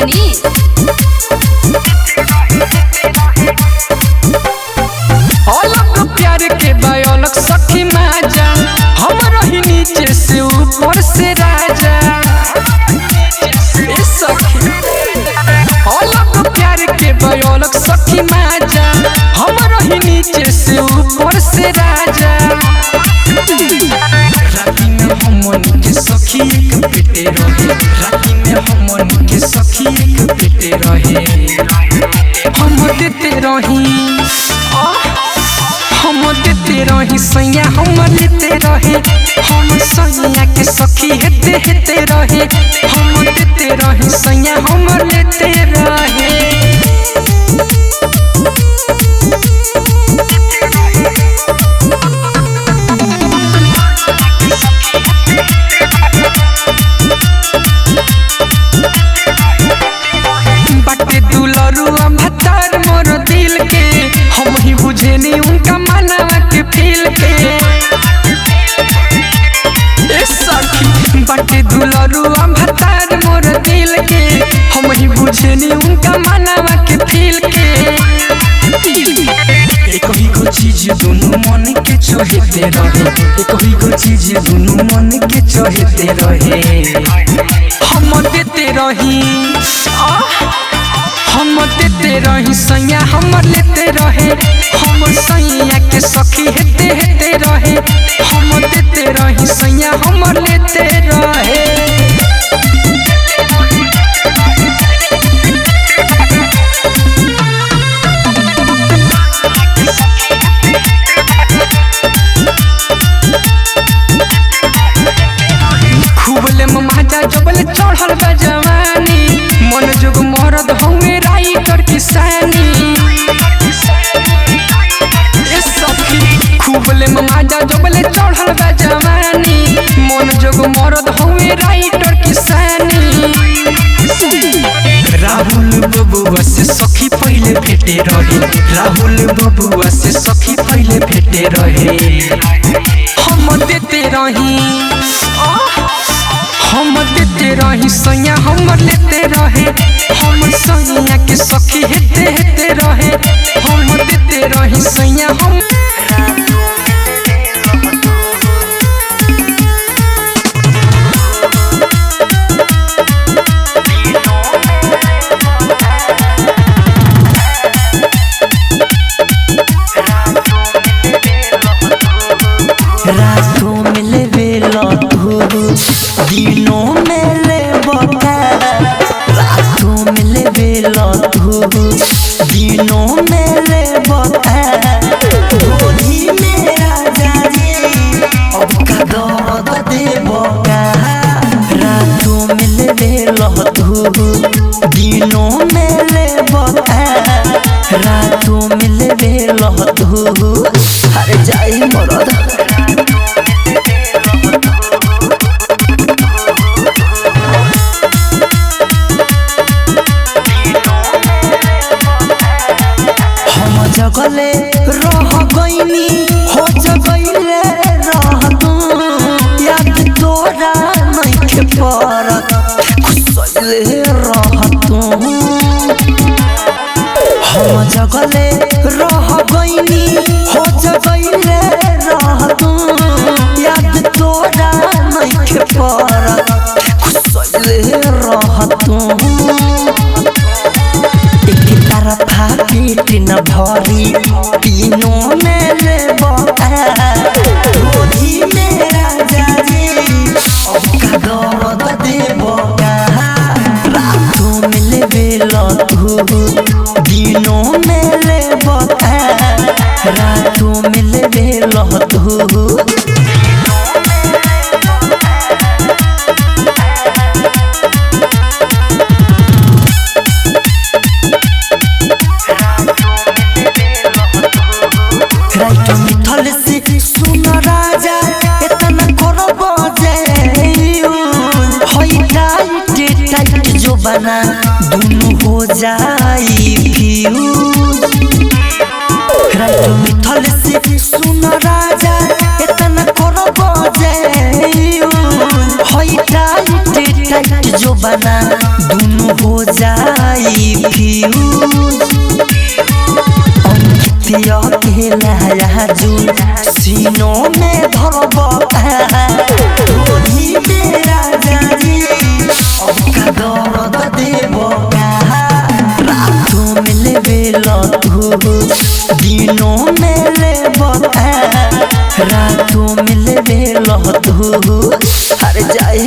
मनीष अलग प्यार के बायोलक सखी माजा हम रही नीचे से ऊपर से राजा सखी अलग प्यार के बायोलक सखी माजा हम रही नीचे से ऊपर से राजा राती में हमन के सखी एक पेटे रहे राती में हमन के सखी एक पेटे रहे हम देते रही सैया हम लेते रहे हम सैया के सखी हेते रहे हम देते रही सैया हम लेते रहे बाटे दुलरुआ भतार मोर दिल के हम ही बुझेनी उनका मनवा के फील के सखी बाटे दुलरुआ भतार मोर दिल के हम ही बुझेनी उनका मनवा के फील के एक ही को चीज दोनों मन के चाहते रहे एक ही को चीज दोनों मन के चाहते रहे हम देते रही हम देते रही सैया हम लेते रहे हम सैया के सखी हेते रहे हम देते रही सैया हम लेते रहे खूबले माजा जबले चढ़ल बा जवानी मन जोग मरद हउए राइटर किसानी सखी खूबले माजा जबले चढ़ल बा जवानी मन जोग मरद हउए राइटर किसानी राहुल बबुआ से सखी पहले भेटे रहे राहुल बबुआ से सखी पहले भेटे रहे हम देते रही हम देते रही सैया हम लेते रहे हम सैया के सखी हेते रहे हम देते रही सैया हम रातों में लेवे लतू दिनों में ले बता रातों में लेवे लतू दिनों में ले बता गोली में राजा जी अब का दर्द दे बका रातों में लेवे लतू दिनों में ले बता रातों में लेवे लतू अरे जाई मरद जगले रह गईनी हो जगले रह तू याद तोरा नइखे परत खुसले रह तू हम जगले रह गईनी हो जगले रह तू याद तोरा नइखे परत खुसले रह तू तरफा पेट न भरी तीनों में ले बता गोदी में राजा जी अब का दर्द दे बका रातों में लेवे लतू दिनों में ले बता रातों में लेवे लतू मिथल से सुन राजा इतना करो बजे होई टाइट जो बना दोनों हो जाई फ्यूज राइट मिथल से सुन राजा इतना करो बजे होई टाइट जो बना दोनों हो जाई किया केला जू सीनों में धरब तोही मेरा जाजी अब का दर्द देव रातों में लेबे तू दिनों में लेब रातों में